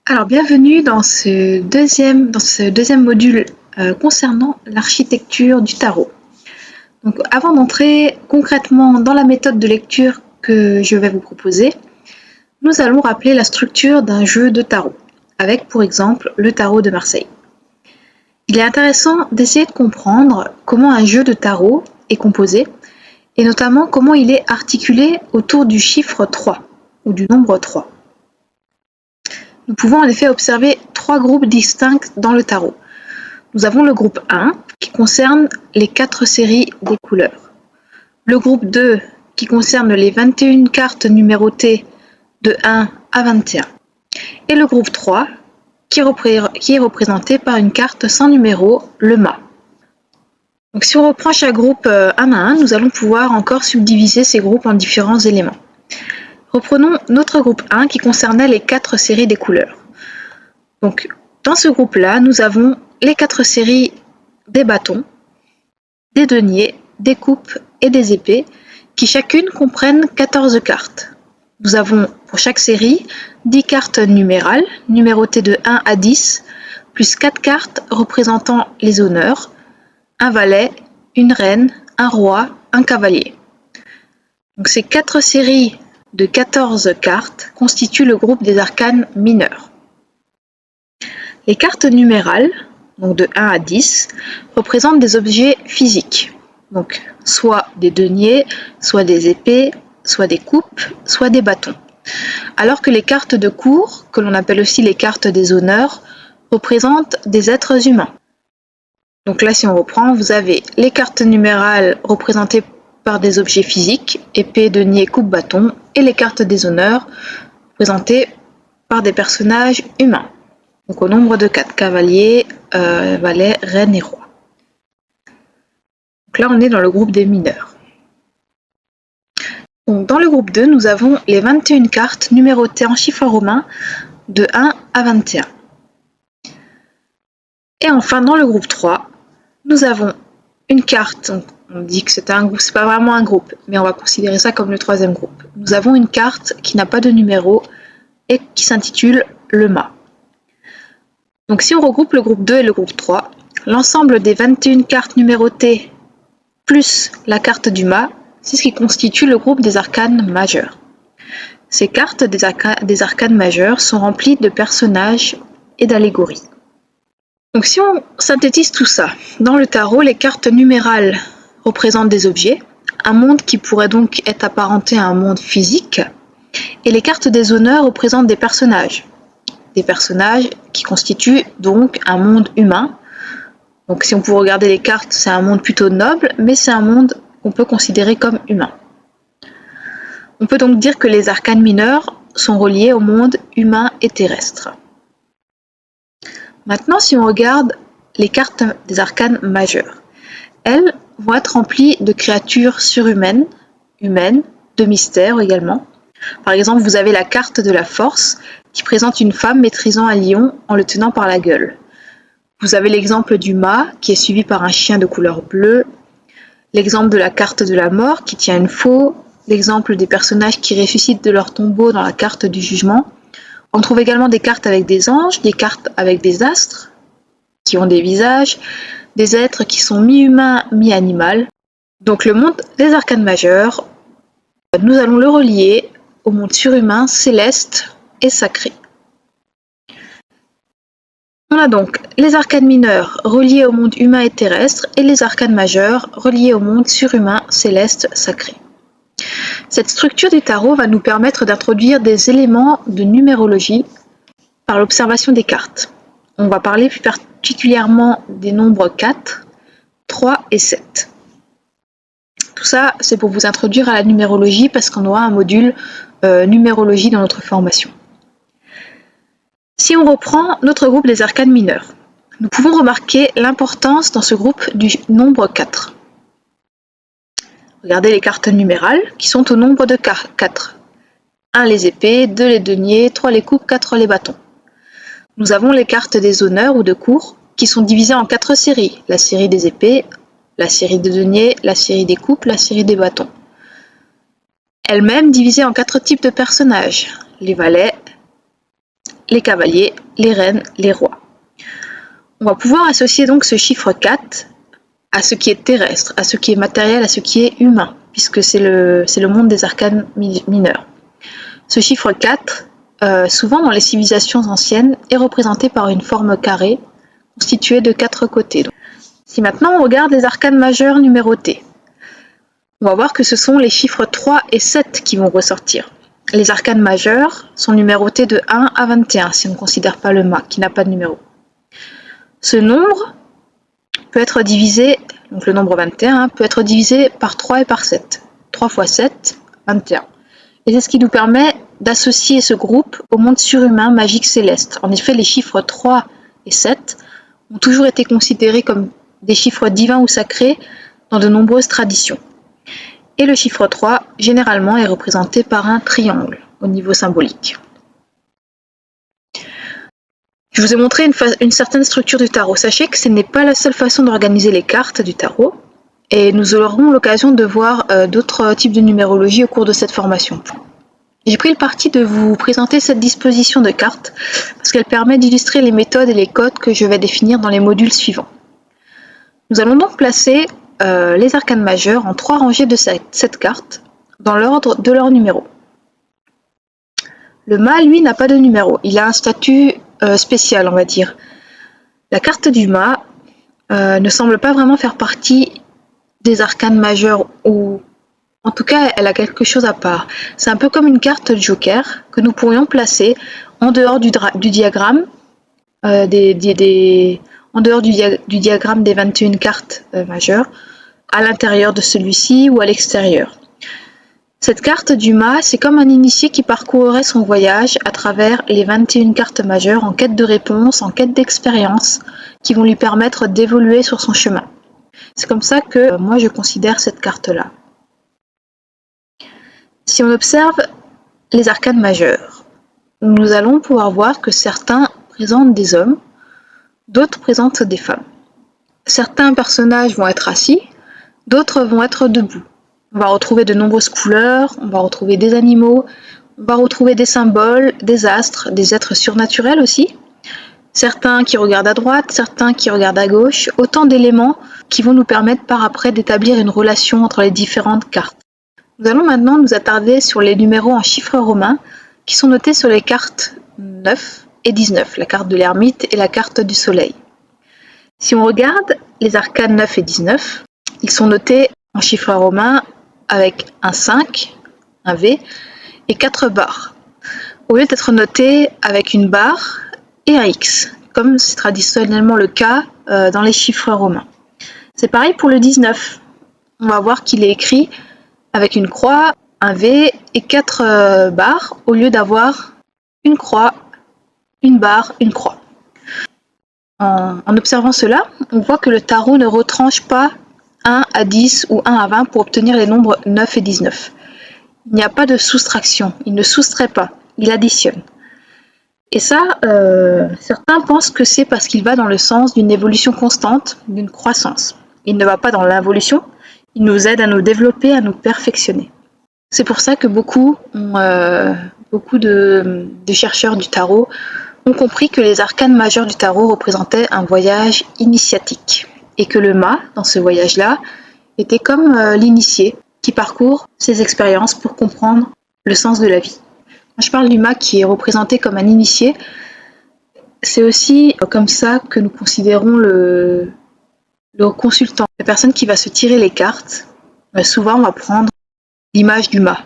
Alors bienvenue dans ce deuxième module concernant l'architecture du tarot. Donc avant d'entrer concrètement dans la méthode de lecture que je vais vous proposer, nous allons rappeler la structure d'un jeu de tarot, avec pour exemple le tarot de Marseille. Il est intéressant d'essayer de comprendre comment un jeu de tarot est composé, et notamment comment il est articulé autour du chiffre 3, ou du nombre 3. Nous pouvons en effet observer trois groupes distincts dans le tarot. Nous avons le groupe 1 qui concerne les 4 séries des couleurs. Le groupe 2 qui concerne les 21 cartes numérotées de 1 à 21. Et le groupe 3 qui est représenté par une carte sans numéro, le mât. Donc si on reprend chaque groupe un à un, nous allons pouvoir encore subdiviser ces groupes en différents éléments. Reprenons notre groupe 1 qui concernait les 4 séries des couleurs. Donc, dans ce groupe-là, nous avons les 4 séries des bâtons, des deniers, des coupes et des épées qui chacune comprennent 14 cartes. Nous avons pour chaque série 10 cartes numérales, numérotées de 1 à 10, plus 4 cartes représentant les honneurs, un valet, une reine, un roi, un cavalier. Donc ces 4 séries de 14 cartes constituent le groupe des arcanes mineurs. Les cartes numérales, donc de 1 à 10, représentent des objets physiques, donc soit des deniers, soit des épées, soit des coupes, soit des bâtons. Alors que les cartes de cour, que l'on appelle aussi les cartes des honneurs, représentent des êtres humains. Donc là, si on reprend, vous avez les cartes numérales représentées par des objets physiques, épée, denier, coupe, bâton, et les cartes des honneurs représentées par des personnages humains. Donc au nombre de 4, cavalier, valet, reine et roi. Donc là, on est dans le groupe des mineurs. Donc, dans le groupe 2, nous avons les 21 cartes numérotées en chiffres romains de 1 à 21. Et enfin, dans le groupe 3, nous avons une carte, on dit que c'est un groupe, c'est pas vraiment un groupe, mais on va considérer ça comme le troisième groupe. Nous avons une carte qui n'a pas de numéro et qui s'intitule le mât. Donc si on regroupe le groupe 2 et le groupe 3, l'ensemble des 21 cartes numérotées plus la carte du mât, c'est ce qui constitue le groupe des arcanes majeures. Ces cartes des arcanes majeures sont remplies de personnages et d'allégories. Donc si on synthétise tout ça, dans le tarot, les cartes numérales représentent des objets, un monde qui pourrait donc être apparenté à un monde physique, et les cartes des honneurs représentent des personnages qui constituent donc un monde humain. Donc si on peut regarder les cartes, c'est un monde plutôt noble, mais c'est un monde qu'on peut considérer comme humain. On peut donc dire que les arcanes mineurs sont reliés au monde humain et terrestre. Maintenant, si on regarde les cartes des arcanes majeures, elles vont être remplies de créatures surhumaines, humaines, de mystères également. Par exemple, vous avez la carte de la force qui présente une femme maîtrisant un lion en le tenant par la gueule. Vous avez l'exemple du mât qui est suivi par un chien de couleur bleue, l'exemple de la carte de la mort qui tient une faux, l'exemple des personnages qui ressuscitent de leur tombeau dans la carte du jugement. On trouve également des cartes avec des anges, des cartes avec des astres qui ont des visages, des êtres qui sont mi-humains, mi-animal. Donc le monde des arcanes majeures, nous allons le relier au monde surhumain, céleste et sacré. On a donc les arcanes mineures reliées au monde humain et terrestre et les arcanes majeures reliées au monde surhumain, céleste, sacré. Cette structure du tarot va nous permettre d'introduire des éléments de numérologie par l'observation des cartes. On va parler plus particulièrement des nombres 4, 3 et 7. Tout ça, c'est pour vous introduire à la numérologie parce qu'on aura un module numérologie dans notre formation. Si on reprend notre groupe des arcanes mineurs, nous pouvons remarquer l'importance dans ce groupe du nombre 4. Regardez les cartes numérales qui sont au nombre de 4. 1 les épées, 2 les deniers, 3 les coupes, 4 les bâtons. Nous avons les cartes des honneurs ou de cour qui sont divisées en 4 séries. La série des épées, la série des deniers, la série des coupes, la série des bâtons. Elle-même divisée en 4 types de personnages. Les valets, les cavaliers, les reines, les rois. On va pouvoir associer donc ce chiffre 4 à ce qui est terrestre, à ce qui est matériel, à ce qui est humain, puisque c'est le monde des arcanes mineurs. Ce chiffre 4, souvent dans les civilisations anciennes, est représenté par une forme carrée, constituée de 4 côtés. Donc, si maintenant on regarde les arcanes majeures numérotés, on va voir que ce sont les chiffres 3 et 7 qui vont ressortir. Les arcanes majeures sont numérotés de 1 à 21, si on ne considère pas le mât, qui n'a pas de numéro. Ce nombre peut être divisé, donc le nombre 21, peut être divisé par 3 et par 7. 3 fois 7, 21. Et c'est ce qui nous permet d'associer ce groupe au monde surhumain magique céleste. En effet, les chiffres 3 et 7 ont toujours été considérés comme des chiffres divins ou sacrés dans de nombreuses traditions. Et le chiffre 3, généralement, est représenté par un triangle au niveau symbolique. Je vous ai montré une certaine structure du tarot. Sachez que ce n'est pas la seule façon d'organiser les cartes du tarot, et nous aurons l'occasion de voir d'autres types de numérologie au cours de cette formation. J'ai pris le parti de vous présenter cette disposition de cartes parce qu'elle permet d'illustrer les méthodes et les codes que je vais définir dans les modules suivants. Nous allons donc placer les arcanes majeures en 3 rangées de 7 cartes dans l'ordre de leur numéro. Le mât, lui, n'a pas de numéro. Il a un statut spécial, on va dire. La carte du mât ne semble pas vraiment faire partie des arcanes majeures, ou en tout cas elle a quelque chose à part. C'est un peu comme une carte joker que nous pourrions placer en dehors du diagramme en dehors du diagramme des 21 cartes majeures, à l'intérieur de celui-ci ou à l'extérieur. Cette carte du mât, c'est comme un initié qui parcourrait son voyage à travers les 21 cartes majeures en quête de réponses, en quête d'expérience, qui vont lui permettre d'évoluer sur son chemin. C'est comme ça que moi je considère cette carte-là. Si on observe les arcanes majeures, nous allons pouvoir voir que certains présentent des hommes, d'autres présentent des femmes. Certains personnages vont être assis, d'autres vont être debout. On va retrouver de nombreuses couleurs, on va retrouver des animaux, on va retrouver des symboles, des astres, des êtres surnaturels aussi. Certains qui regardent à droite, certains qui regardent à gauche, autant d'éléments qui vont nous permettre par après d'établir une relation entre les différentes cartes. Nous allons maintenant nous attarder sur les numéros en chiffres romains qui sont notés sur les cartes 9 et 19, la carte de l'ermite et la carte du soleil. Si on regarde les arcanes 9 et 19, ils sont notés en chiffres romains avec un 5, un V et 4 barres, au lieu d'être notés avec une barre et un X, comme c'est traditionnellement le cas dans les chiffres romains. C'est pareil pour le 19. On va voir qu'il est écrit avec une croix, un V et 4 barres, au lieu d'avoir une croix, une barre, une croix. En observant cela, on voit que le tarot ne retranche pas 1 à 10 ou 1 à 20 pour obtenir les nombres 9 et 19. Il n'y a pas de soustraction, il ne soustrait pas, il additionne. Et ça, certains pensent que c'est parce qu'il va dans le sens d'une évolution constante, d'une croissance. Il ne va pas dans l'involution, il nous aide à nous développer, à nous perfectionner. C'est pour ça que beaucoup de chercheurs du tarot ont compris que les arcanes majeures du tarot représentaient un voyage initiatique et que le mât, dans ce voyage-là, était comme l'initié qui parcourt ses expériences pour comprendre le sens de la vie. Quand je parle du mât qui est représenté comme un initié, c'est aussi comme ça que nous considérons le consultant. La personne qui va se tirer les cartes, souvent va prendre l'image du mât.